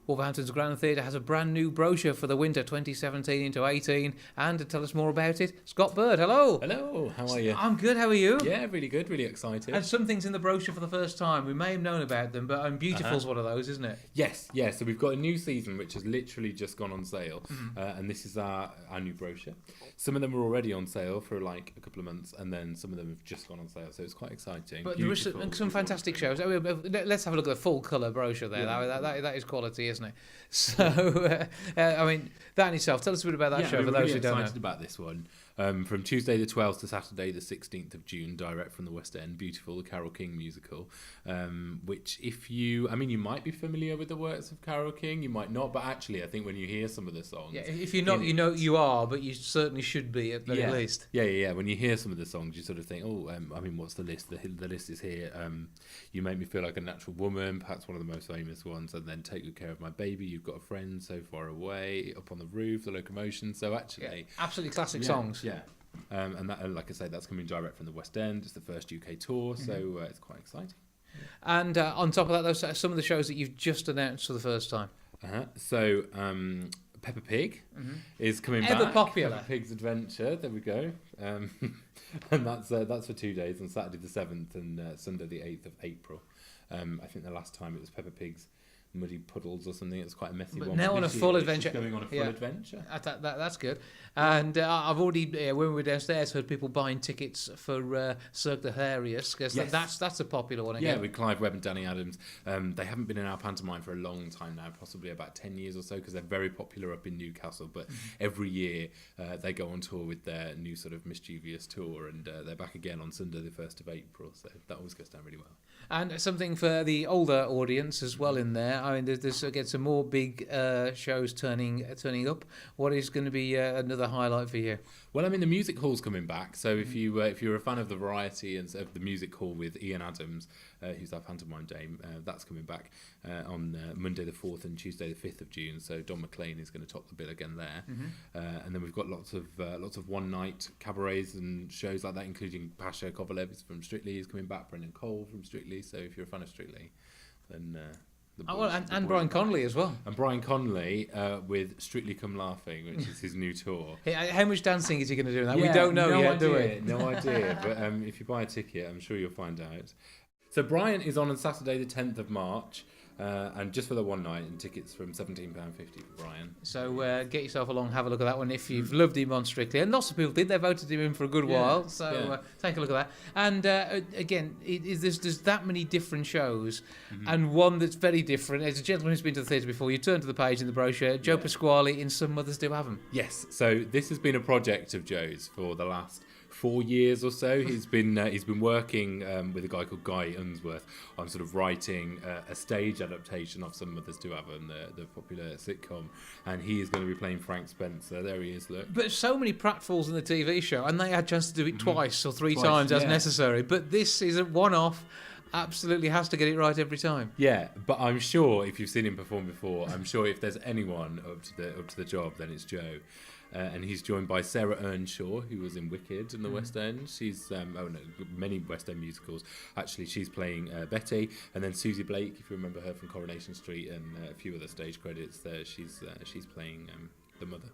Wolverhampton's Grand Theatre has a brand new brochure for the winter 2017 into 18. And to tell us more about it, Scott Bird, hello. Hello, how are you? I'm good, how are you? Yeah, really good, really excited. And some things in the brochure for the first time. We may have known about them, but Beautiful's one of those, isn't it? Yes, yeah, so we've got a new season which has literally just gone on sale. And this is our new brochure. Some of them were already on sale for like a couple of months, and then some of them have just gone on sale, so it's quite exciting. But there are some fantastic shows. Let's have a look at the full colour brochure there. Yeah. That is quality, isn't it? So, I mean, that in itself, tell us a bit about that show for those who don't know. I'm excited about this one. From Tuesday the 12th to Saturday the 16th of June, direct from the West End, Beautiful, the Carole King musical, which you might be familiar with the works of Carole King, you might not, but actually I think when you hear some of the songs... Yeah, if you're not, you are, but you certainly should be at the least. Yeah. When you hear some of the songs, you sort of think, what's the list? The list is here. You Make Me Feel Like a Natural Woman, perhaps one of the most famous ones, and then Take Good Care of My Baby, You've Got a Friend, So Far Away, Up on the Roof, The Locomotion, so actually... Yeah, absolutely classic songs. Yeah. And that, like I say, that's coming direct from the West End. It's the first UK tour, so it's quite exciting. And on top of that, those are some of the shows that you've just announced for the first time. So Peppa Pig is coming back. Ever popular. Peppa Pig's Adventure. There we go. And that's for 2 days, on Saturday the 7th and Sunday the 8th of April. I think the last time it was Peppa Pig's Muddy Puddles or something. It's quite a messy one. But now on a full adventure. Going on a full adventure. That's good. And I've already, when we were downstairs, heard people buying tickets for Cirque du Hilarious, because that's a popular one again. Yeah, with Clive Webb and Danny Adams. They haven't been in our pantomime for a long time now, possibly about 10 years or so, because they're very popular up in Newcastle. But every year they go on tour with their new sort of mischievous tour, and they're back again on Sunday the 1st of April. So that always goes down really well. And something for the older audience as well in there. I mean, there's again some more big shows turning up. What is going to be another highlight for you? Well, I mean, the music hall's coming back. So if you're a fan of the variety and of the music hall with Ian Adams, who's our pantomime dame, that's coming back on Monday the 4th and Tuesday the 5th of June. So Don McLean is going to top the bill again there. And then we've got lots of one night cabarets and shows like that, including Pasha Kovalev from Strictly is coming back, Brendan Cole from Strictly. So if you're a fan of Strictly, then and Brian Connolly as well. And Brian Connolly with Strictly Come Laughing, which is his new tour. How much dancing is he going to do in that? We don't know yet, do we? No idea. But if you buy a ticket, I'm sure you'll find out. So Brian is on Saturday the 10th of March. And just for the one night, and tickets from £17.50 for Brian. So get yourself along, have a look at that one if you've loved him on Strictly. And lots of people did. They voted him in for a good while. So take a look at that. And again, there's that many different shows, and one that's very different. As a gentleman who's been to the theatre before, you turn to the page in the brochure, Joe Pasquale in Some Mothers Do Have 'Em. Yes, so this has been a project of Joe's for the last 4 years or so. He's been working with a guy called Guy Unsworth on sort of writing a stage adaptation of Some Mothers Do Have 'Em, the popular sitcom, and he is going to be playing Frank Spencer. There he is, look. But so many pratfalls in the TV show, and they had a chance to do it twice or three times as necessary. But this is a one-off. Absolutely has to get it right every time. Yeah, but I'm sure if you've seen him perform before, I'm sure if there's anyone up to the job, then it's Joe. And he's joined by Sarah Earnshaw, who was in Wicked in the West End. She's many West End musicals. Actually, she's playing Betty, and then Susie Blake, if you remember her from Coronation Street, and a few other stage credits there. She's playing the mother.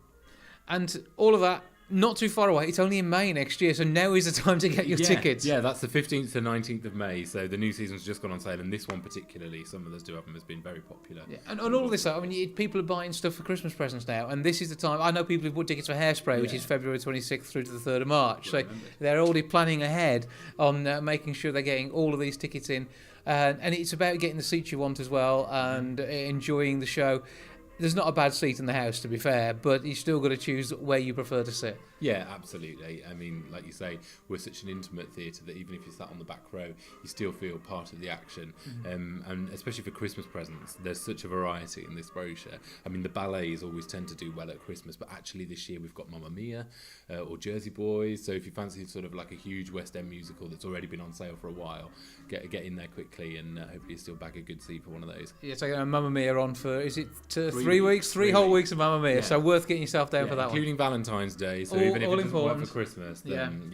And all of that, not too far away. It's only in May next year, so now is the time to get your tickets. Yeah, that's the 15th to 19th of May, so the new season's just gone on sale, and this one particularly, Some Others Do Have 'Em, has been very popular. Yeah. And all of this, I mean, people are buying stuff for Christmas presents now, and this is the time. I know people who've bought tickets for Hairspray, which is February 26th through to the 3rd of March, so they're already planning ahead on making sure they're getting all of these tickets in, and it's about getting the seats you want as well, and enjoying the show. There's not a bad seat in the house, to be fair, but you still got to choose where you prefer to sit. Yeah, absolutely. I mean, like you say, we're such an intimate theatre that even if you're sat on the back row, you still feel part of the action. And especially for Christmas presents, there's such a variety in this brochure. I mean, the ballets always tend to do well at Christmas, but actually this year we've got Mamma Mia or Jersey Boys. So if you fancy sort of like a huge West End musical that's already been on sale for a while, get in there quickly, and hopefully you still bag a good seat for one of those. Yeah, so Mamma Mia on for, is it 3 weeks? Three whole weeks of Mamma Mia, so worth getting yourself down for that including one. Valentine's Day, so even if it doesn't work for Christmas, then,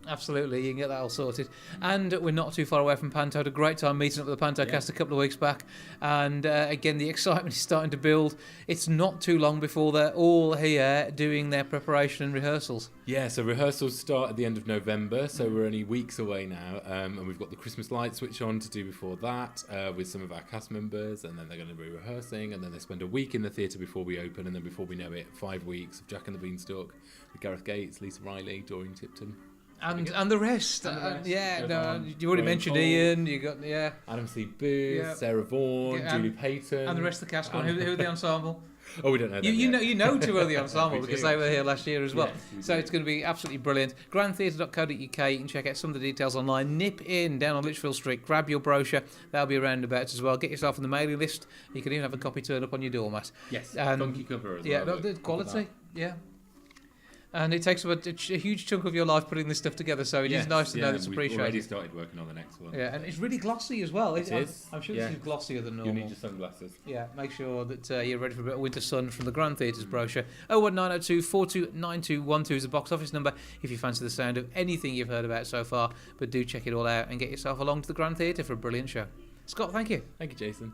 Absolutely, you can get that all sorted. And we're not too far away from Panto. Had a great time meeting up with the Panto cast a couple of weeks back. And again, the excitement is starting to build. It's not too long before they're all here doing their preparation and rehearsals. Yeah, so rehearsals start at the end of November, so we're only weeks away now. And we've got the Christmas light switch on to do before that with some of our cast members. And then they're going to be rehearsing. And then they spend a week in the theatre before we open. And then before we know it, 5 weeks of Jack and the Beanstalk with Gareth Gates, Lisa Riley, Doreen Tipton. And the rest. You already mentioned Cole, Ian. You got Adam C. Booth, Sarah Vaughan, Julie Payton, and the rest of the cast. Who are the ensemble? Oh, we don't know. You know two of the ensemble because do. they were here last year as well. Yes, so it's going to be absolutely brilliant. grandtheatre.co.uk. You can check out some of the details online. Nip in down on Lichfield Street. Grab your brochure. That'll be around about as well. Get yourself on the mailing list. You can even have a copy turn up on your doormat. Yes. And, funky cover as well. Yeah, the quality. Yeah. And it takes up a huge chunk of your life putting this stuff together, so it is nice to know that it's appreciated. We've already started working on the next one. Yeah, and it's really glossy as well. It is. I'm sure this is glossier than normal. You need your sunglasses. Yeah, make sure that you're ready for a bit of winter sun from the Grand Theatre's brochure. 01902 429212 is the box office number if you fancy the sound of anything you've heard about so far. But do check it all out and get yourself along to the Grand Theatre for a brilliant show. Scott, thank you. Thank you, Jason.